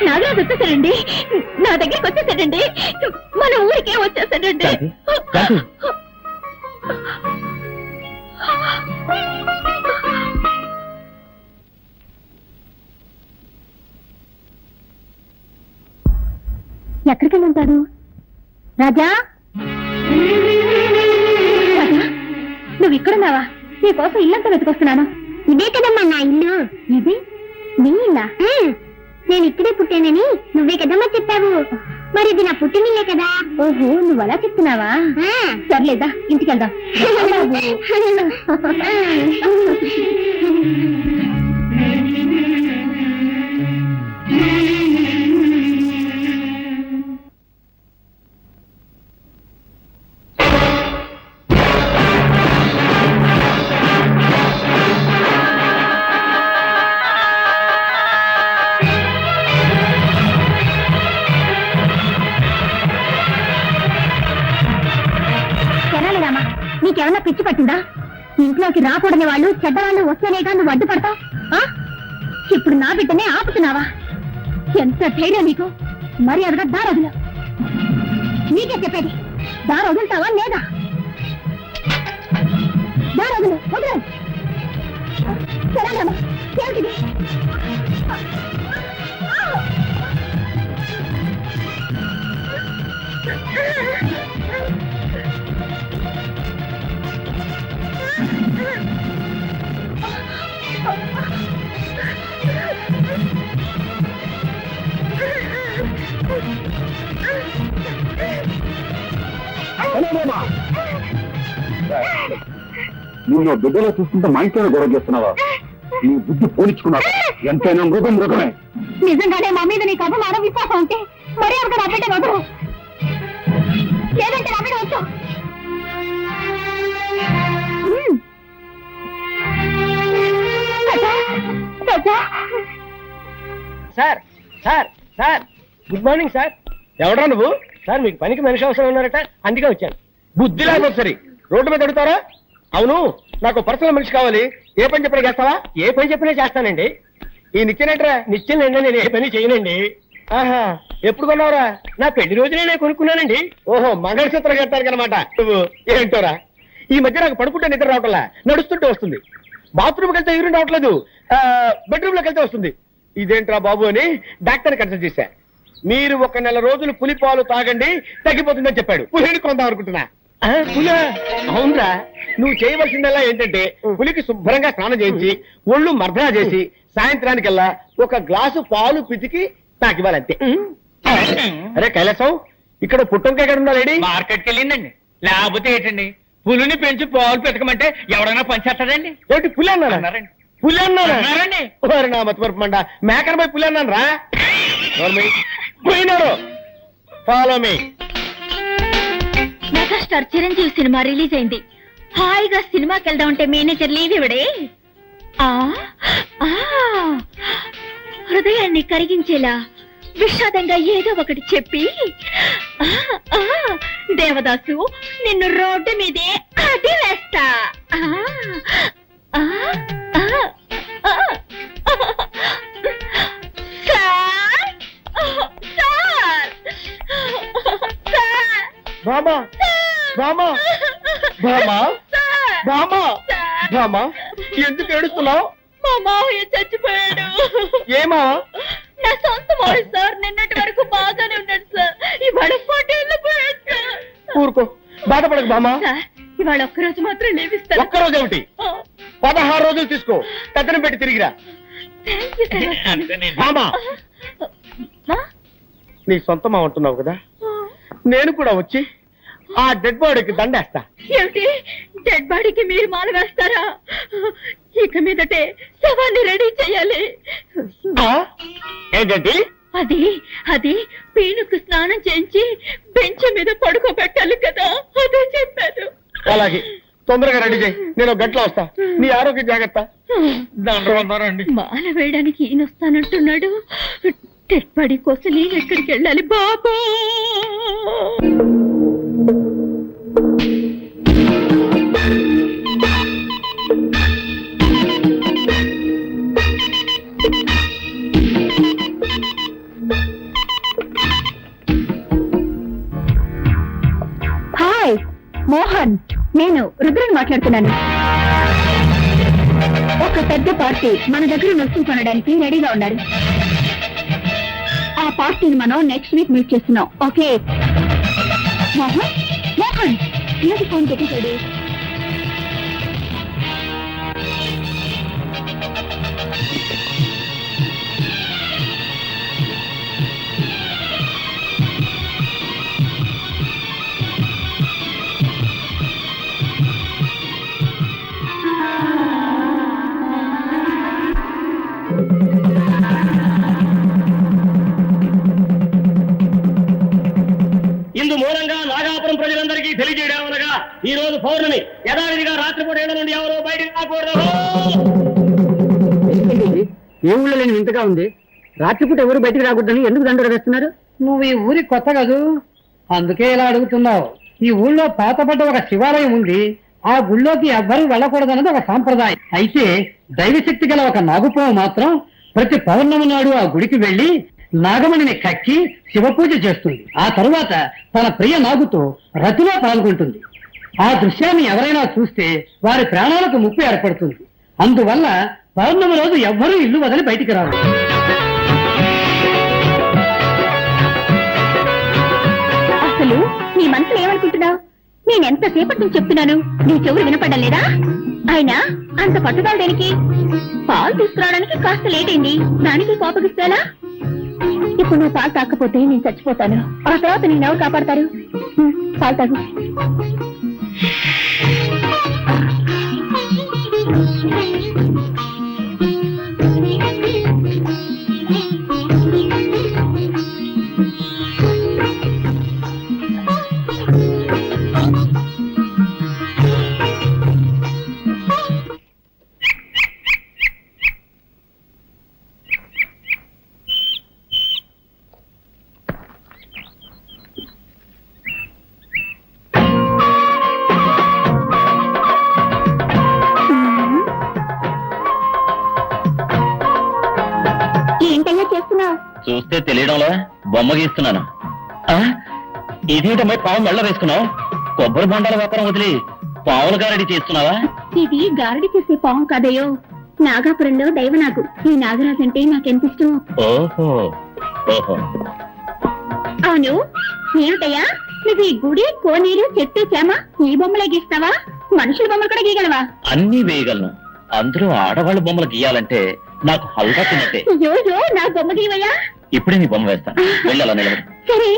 నాగరాజు వచ్చేసాడండి, నా దగ్గరికి వచ్చేసాడండి, మన ఊరికే వచ్చేసాడండి. ఎక్కడికి వెళ్ళి ఉంటాడు? రాజా, నువ్వు ఇక్కడున్నావా? నీకోసం ఇల్లంతా వెతుకొస్తున్నాను. ఇదే కదమ్మా నా ఇల్లు. ఇది నీ ఇల్లా? నేను ఇక్కడే పుట్టానని నువ్వే కదమ్మా చెప్పావు. మరి ఇది నా పుట్టినిల్లే కదా. ఓహో, నువ్వు అలా చెప్తున్నావా? సర్లేదా, ఇంటికి వెళ్దాం. నీకేమన్నా పిచ్చి పట్టిందా? ఇంట్లోకి రాకూడని వాళ్ళు, చెడ్డవాళ్ళు వస్తేనేగా నువ్వు అడ్డుపడతావు. ఇప్పుడు నా బిడ్డనే ఆపుతున్నావా? ఎంత ధైర్యం నీకు? మరి అదగా దారొదులు. నీకే చెప్పేది, దారి వదులుతావా లేదా? దారొదులు, వదలు. సరేనమ్మా, ఏమిటిది? నిన్ను బిడ్డలో చూస్తుంటే మా ఇంట్లోనే గొడవ చేస్తున్నావా? నీ బుద్ధి పోనిచ్చుకున్నావు. ఎంతైనా మృగం మృగమే. నిజంగానే మా మీద నీకు అభిమానం, విశ్వాసం ఉంటే మరీ ఒక నా బిడ్డ వదరు, లేదంటే నా బిడ్డ వచ్చు. Sir sir sir, good morning sir. ఎవడా నువ్వు? సార్, మీకు పనికి మనిషి అవసరం ఉన్నారట, అందుకే వచ్చాను. బుద్ధి లేకపోతే సరే రోడ్డు మీద అడుగుతారా? అవును, నాకు పర్సనల్ మనిషి కావాలి. ఏ పని చెప్పినా చేస్తావా? ఏ పని చెప్పినా చేస్తానండి. ఈ నిత్యనేట్రా? నిత్యం అండి, నేను ఏ పని చేయనండి. ఆహా, ఎప్పుడు కొన్నావురా? నా పెళ్లి రోజునే నేను కొనుక్కున్నానండి. ఓహో, మంగళసూత్రం కట్టాను అనమాట. నువ్వు ఏంటోరా, ఈ మధ్య నాకు పడుకుంటే నిద్ర రావట్లా, నడుస్తుంటే వస్తుంది. బాత్రూమ్కి వెళ్తే యూరిన్ రావట్లేదు, బెడ్రూమ్ లోకి వెళ్తే వస్తుంది. ఇదేంట్రా బాబు అని డాక్టర్ కన్సల్ట్ చేశా. మీరు 1 నెల రోజులు పులి పాలు తాగండి, తగ్గిపోతుందని చెప్పాడు. పులిని కొందాం అనుకుంటున్నా. పులి? అవునరా, నువ్వు చేయవలసిందల్లా ఏంటంటే పులికి శుభ్రంగా స్నానం చేయించి ఒళ్ళు మర్దనా చేసి సాయంత్రానికల్లా 1 గ్లాసు పాలు పితికి తాకివ్వాలంతే. అరే కైలాసం, ఇక్కడ పుట్టంకాయ ఎక్కడ ఉందా లేడీ? మార్కెట్కి వెళ్ళిందండి. లేకపోతే ఏంటండి, పులిని పెంచి పాలు పెట్టకమంటే ఎవడైనా పనిచేస్తాడండి? ఏంటి పులి అన్నారండి? పులి అన్నారండి? నా మతిమరుపు మండ, మేకను పోయి పులి అన్నాను రా. పోయినారు. Follow me. Megastar Chiranjeevi cinema release అయింది. హాయిగా సినిమాకి వెళ్దాం అంటే మేనేజర్ లీవ్ ఇవ్వడే. హృదయాన్ని కరిగించేలా విషాదంగా ఏదో ఒకటి చెప్పి, దేవదాసు నిన్ను రోడ్డు మీదే అది వేస్తా. బామా బామా బామా బామా బామా, ఎందుకు ఏడుస్తున్నావు? మా మావయ్య చచ్చిపోయాడు. ఏమా? నా సొంత మావయ్య సార్. నిన్నటి వరకు బాగానే ఉన్నాడు సార్, ఇవాళ పోటీల్లో పోయాడు సార్. ఊరుకో, బాధపడకు బామా. ఇవాళ 1 రోజు మాత్రం లేవిస్తాను. 1 రోజు ఏమిటి? 16 రోజులు తీసుకో, తగ్గన పెట్టి తిరిగిరా. బామా, నీ సొంతమా ఉంటున్నావు కదా, నేను కూడా వచ్చి ఆ డెడ్ బాడీకి దండేస్తా. ఏమిటి, డెడ్ బాడీకి మీరు మాల వేస్తారా? ఇక మీదటే శవాన్ని రెడీ చేయాలి. ఏంటండి? అది పీనుకు స్నానం చేయించి బెంచ్ మీద పడుకోబెట్టాలి కదా, అదే చెప్పారు. అలాగే, తొందరగా రెడీ చేయి, నేను 1 గంటలో వస్తా. నీ ఆరోగ్యం జాగ్రత్త. మాల వేయడానికి ఈయన వస్తానంటున్నాడు. డెడ్ బాడీ కోసం నేను ఎక్కడికి వెళ్ళాలి బాబా? నేను రుద్రని మాట్లాడుతున్నాను. ఒక పెద్ద పార్టీ మన దగ్గర వస్తువు కొనడానికి రెడీగా ఉన్నారు. ఆ పార్టీని మనం నెక్స్ట్ వీక్ మీట్ చేస్తున్నాం. ఓకే మోహన్, మోహన్ ఏది ఫోన్ పెట్టేశాడు? ఇందు మూలంగా నాగాపురం ప్రజలందరికీ తెలియజేయడమనగా ఈ రోజు పౌర్ణమి యథావిధిగా రాత్రిపూట ఏళ్ళ నుండి ఎవరో బయటకు రాకూడదు. ఏ ఊళ్ళో లేని వింతగా ఉంది. రాత్రిపూట ఎవరు బయటికి రాకూడదని ఎందుకు దండలు వేస్తున్నారు? నువ్వు ఈ ఊరి కొత్త కదూ, అందుకే ఇలా అడుగుతున్నావు. ఈ ఊళ్ళో పాతపడ్డ ఒక శివాలయం ఉంది. ఆ గుళ్ళోకి ఎవ్వరూ వెళ్ళకూడదన్నది ఒక సాంప్రదాయం. అయితే దైవశక్తి గల ఒక నాగుపాము మాత్రం ప్రతి పౌర్ణమి నాడు ఆ గుడికి వెళ్లి నాగమణిని కక్కి శివపూజ చేస్తుంది. ఆ తరువాత తన ప్రియ నాగుతో రతిలో పాల్గొంటుంది. ఆ దృశ్యాన్ని ఎవరైనా చూస్తే వారి ప్రాణాలకు ముప్పు ఏర్పడుతుంది. అందువల్ల పౌర్ణమి రోజు ఎవ్వరూ ఇల్లు వదిలి బయటికి రారు. అసలు నీ మనసులో ఏమనుకుంటున్నావు? నేనెంతసేపటి నుంచి చెప్తున్నాను, నీ చెవులు వినపడ్డం లేదా? అయినా అంత పట్టుదల దేనికి? పాలు తీసుకురావడానికి కాస్త లేట్ అయింది, దానికి కోపగిస్తానా? ఇప్పుడు నువ్వు పాలు తాకపోతే నేను చచ్చిపోతాను. ఆ తర్వాత నిన్నెవరు కాపాడతారు? పాలు తాగు. ఏంటయ్యా చేస్తున్నావు? చూస్తే తెలియడంలా బొమ్మ గీస్తున్నాను. ఇదేంటమ్మాయి పావు మెళ్ళ వేసుకున్నావు? కొబ్బరి బొండాల వ్యాపారం వదిలి పావుల గారడి చేస్తున్నావా? ఇది గారడి చేసే పాము కాదయ్యో, నాగాపురంలో దైవనాగు. ఈ నాగరాజు అంటే నాకెంత ఇష్టం. ఓహో ఓహో. అవును, ఏమిటయ్యా నువ్వు ఈ గుడి, కోనేరు, చెట్టు, చేమ ఈ బొమ్మలే గీస్తావా? మనుషుల బొమ్మలు కూడా గీయగలవా? అన్నీ వేయగలను. అందులో ఆడవాళ్ళ బొమ్మలు గీయాలంటే నాకు హల్వా తిన్నట్టే. అయ్యో నా బొమ్మ గీవయ్యా. ఇప్పుడే నీ బొమ్మ వేస్తాను. వెళ్ళి అలా నిలబడి. సరే.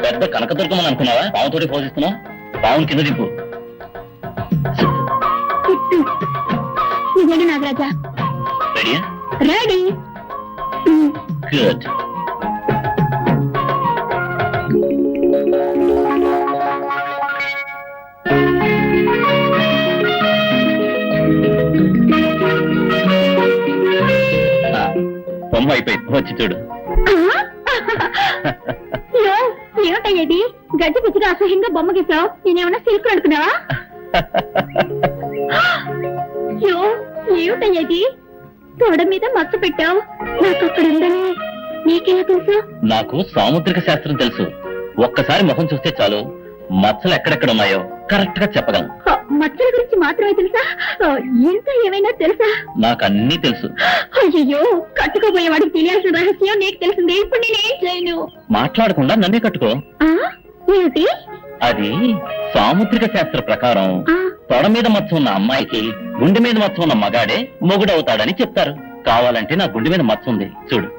పెద్ద కనకదుర్గమని అనుకున్నావా? పావుతోటి పోషిస్తున్నావు. పావుని కింద దింపు. నిజంగా నాగరాజా? రెడీయా? రెడీ. గుడ్. బొమ్మ అయిపోయింది, వచ్చి చూడు. ఏమిటయ్యేది? గడ్డి పిచ్చిగా అసహ్యంగా బొమ్మ గీసావు. నేనేమన్నా సిల్క్ అనుకున్నావా? ఏమిటయ్యేది? తోడ మీద మచ్చ పెట్టావు. నాకు అక్కడ ఉందని నీకెలా తెలుసు? నాకు సాముద్రిక శాస్త్రం తెలుసు. ఒక్కసారి ముఖం చూస్తే చాలు మచ్చలు ఎక్కడెక్కడ ఉన్నాయో కరెక్ట్ గా చెప్పగలను. మచ్చల గురించి మాత్రమే తెలుసా? ఇంకా ఏమైనా తెలుసా? నాకు అన్నీ తెలుసు. అయ్యో, కట్టుకోబోయేవాడికి తెలియాల్సిన రహస్యం నీకు తెలిసింది. ఇప్పుడు నేనేం చేయను? మాట్లాడకుండా నన్నే కట్టుకో. ఏమిటి అది? సాముద్రిక శాస్త్ర ప్రకారం తొడ మీద మచ్చ ఉన్న అమ్మాయికి గుండె మీద మచ్చ ఉన్న మగాడే మొగుడవుతాడని చెప్తారు. కావాలంటే నా గుండె మీద మచ్చ ఉంది, చూడు.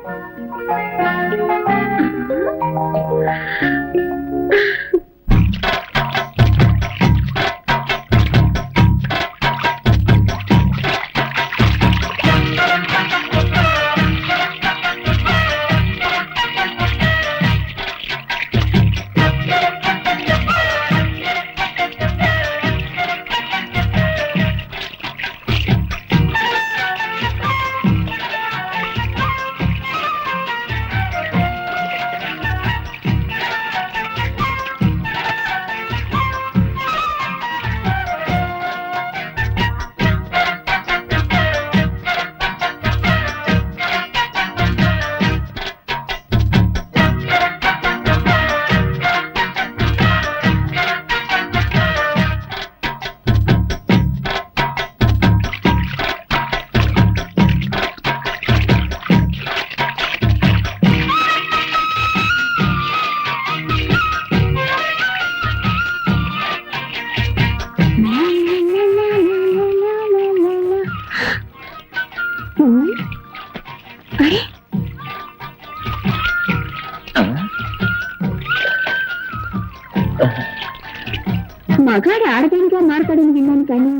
మగాడు ఆడదానిగా మారతాడని విన్నాను కానీ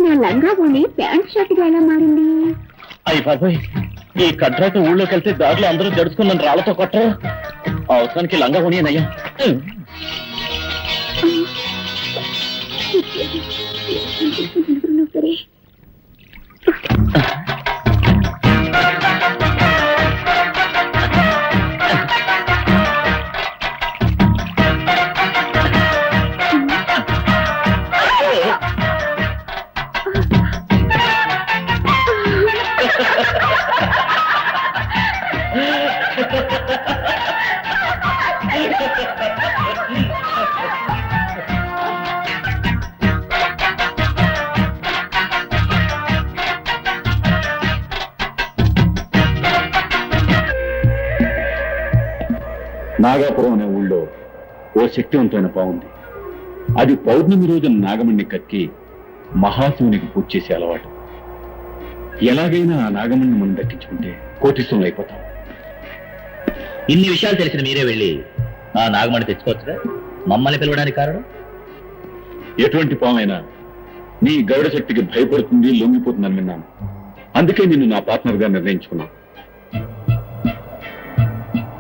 నా లంగా పోని ప్యాంట్ షర్ట్గా ఎలా మారింది? అయ్యి బాబాయ్, ఈ కట్రాట ఊళ్ళోకి వెళ్తే దారిలో అందరూ జడుచుకున్నాను రాళ్లతో కొట్టరు. అవసరానికి లంగా కొనియనయ్యా. సరే నాగాపురం అనే ఊళ్ళో ఓ శక్తివంతమైన పావుంది. అది పౌర్ణమి రోజున నాగమణ్ణి కక్కి మహాశివునికి పూజ చేసే అలవాటు. ఎలాగైనా ఆ నాగమణ్ణి మనం దక్కించుకుంటే కోటీశ్వరులు అయిపోతాం. ఇన్ని విషయాలు తెలిసిన మీరే వెళ్ళి ఆ నాగమణి తెచ్చుకోవచ్చుగా. మమ్మల్ని పిలవడానికి కారణం? ఎటువంటి పామైనా నీ గౌడ శక్తికి భయపడుతుంది, లొంగిపోతుందని విన్నాను. అందుకే నిన్ను నా పార్ట్నర్ గా నిర్ణయించుకున్నాను.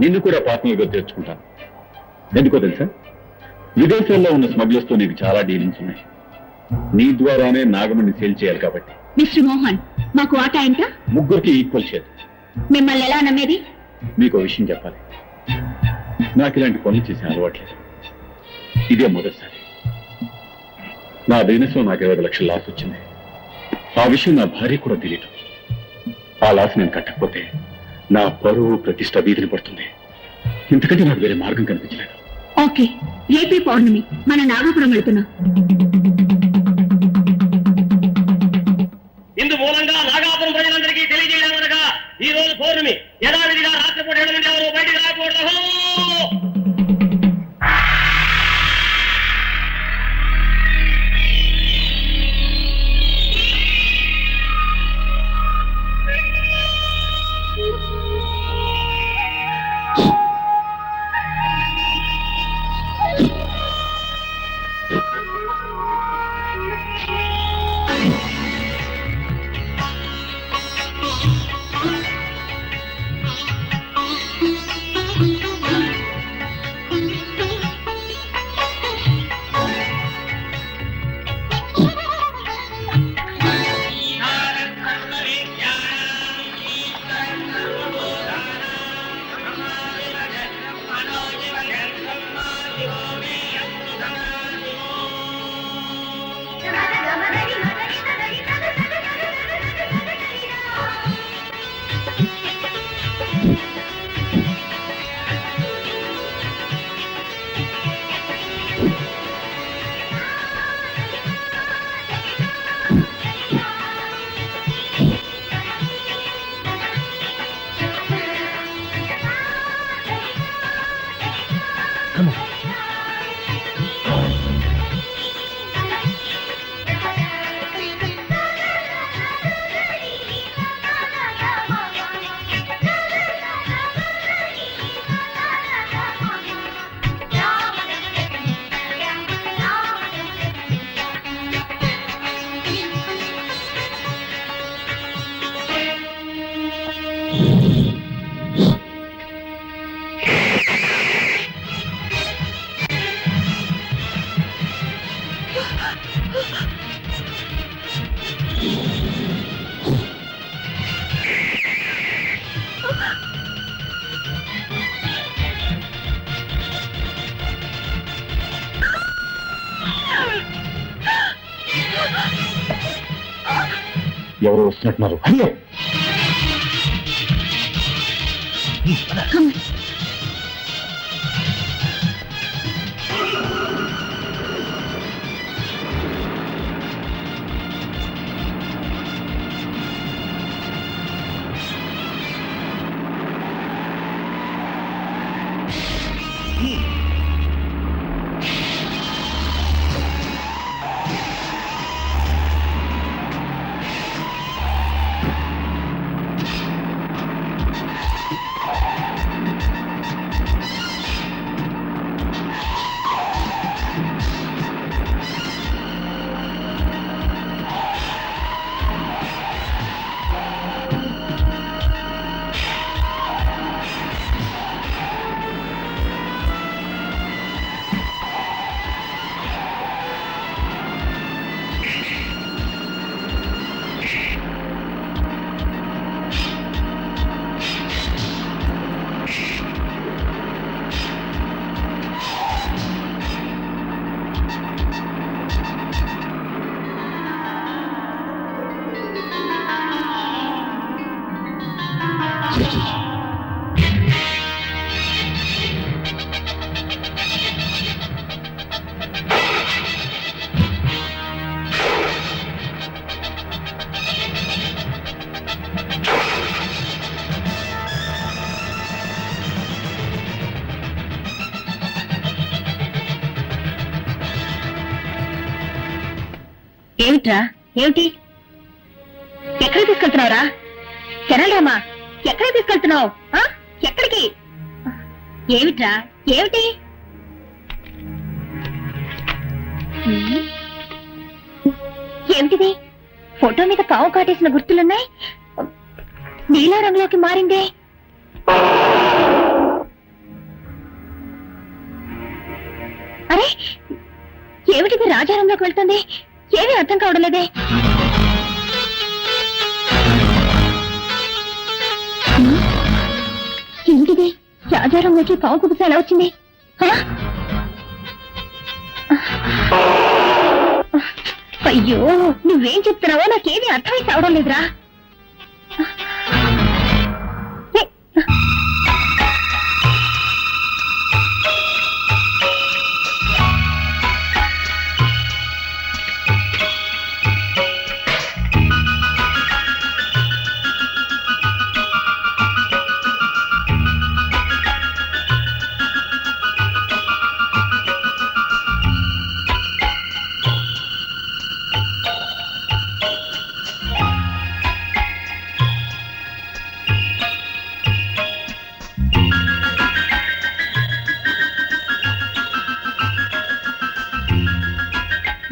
నిన్ను కూడా పార్ట్నర్ గా చేర్చుకుంటాను. ఎందుకో తెలుసా, విదేశాల్లో ఉన్న స్మగ్లర్స్ తో నీకు చాలా డీలింగ్స్ ఉన్నాయి. నీ ద్వారానే నాగమణ్ణి సేల్ చేయాలి కాబట్టి. మిస్టర్ మోహన్, మాకు ఆట ఎంత? ముగ్గురికి ఈక్వల్ షేర్. మిమ్మల్ని ఎలా నమ్మేది? మీకు విషయం చెప్పాలి. నాకు ఇలాంటి పనులు చేసే అలవాట్లేదు. ఇదే మొదటిసారి. నా బిజినెస్ లో నాకు 20 లక్షల లాస్ వచ్చింది. ఆ విషయం నా భార్య కూడా తెలియదు. ఆ లాస్ నేను కట్టకపోతే నా పరువు ప్రతిష్ట వీధిని పడుతుంది. ఇంతకంటే నాకు వేరే మార్గం కనిపించలేదు. ఓకే, రేపే పౌర్ణమి, మన నాగపురం వెళ్తున్నాం. ఇందు మూలంగా నాగాపురం ప్రజలందరికీ తెలియజేయడమనగా ఈ రోజు పౌర్ణమి. యథావిధిగా రాత్రిపూట 7 నుండి ఎవరు బయటికి రాకూడదు. ఎవరు వస్తున్నట్టున్నారు? అయ్యో, ఏమిట్రా ఏమిటి ఎక్కడికి తీసుకెళ్తున్నావురా చరణరామా ఎక్కడికి తీసుకెళ్తున్నావు ఎక్కడికి ఏమిట్రా ఏమిటి ఏమిటిది ఫోటో మీద పావు కాటేసిన గుర్తులున్నాయి నీలా రంగులోకి మారిందే అరే ఏమిటిది రాజారంలోకి వెళ్తుంది ఏమీ అర్థం కావడం లేదే ఏమిటిది రాజారంలోకి పావు కుబుస ఎలా వచ్చింది అయ్యో నువ్వేం చెప్తున్నావో నాకేమీ అర్థమై కావడం లేదురా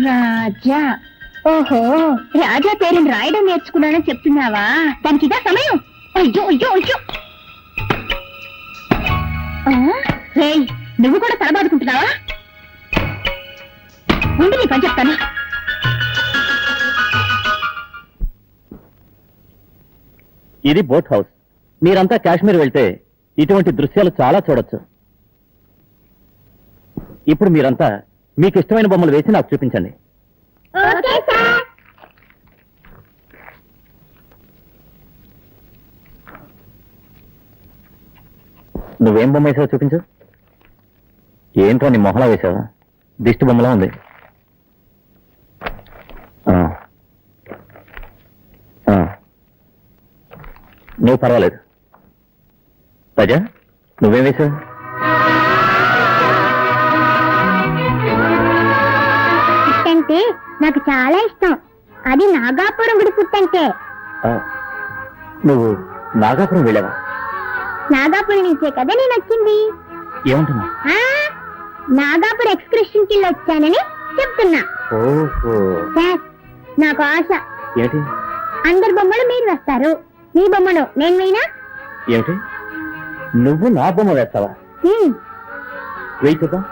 రాజా ఓహో రాజా పేరుని రాయడం నేర్చుకున్నానని చెప్తున్నావా దానికి ఇదా సమయం అయ్యో అయ్యో అయ్యో రేయ్ నువ్వు కూడా తలబాదుకుంటున్నావా ఉండి నీ పని చెప్తాను ఇది బోట్ హౌస్ మీరంతా కాశ్మీర్ వెళ్తే ఇటువంటి దృశ్యాలు చాలా చూడొచ్చు ఇప్పుడు మీరంతా మీకు ఇష్టమైన బొమ్మలు వేసి నాకు చూపించండి నువ్వేం బొమ్మ వేసావో చూపించు ఏంటో నీ మొహలా వేసావా దిష్టి బొమ్మలా ఉంది నువ్వు పర్వాలేదు రాజా నువ్వేం వేసావు పుట్టంటే నాకు చాలా ఇష్టం అది నాగాపురం గుడి పుట్టంటే నువ్వు నాగాపురం వెళ్ళావా నాగాపురం నుంచే కదా నేను వచ్చింది ఏమంటున్నా నాగాపురం ఎక్స్కర్షన్ కి వచ్చానని చెప్తున్నా ఓహో సార్ నాకు ఆశ ఏంటి అందరి బొమ్మలు మీరు వేస్తారు మీ బొమ్మను నేను వేయినా ఏమిటి నువ్వు నా బొమ్మ వేస్తావా వెయ్యి చూద్దాం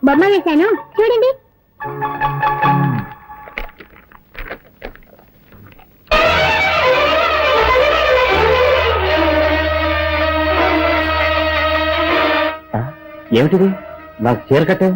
బొమ్మ వేశాను చూడండి ఏమిటిది నాకు చీర కట్టావు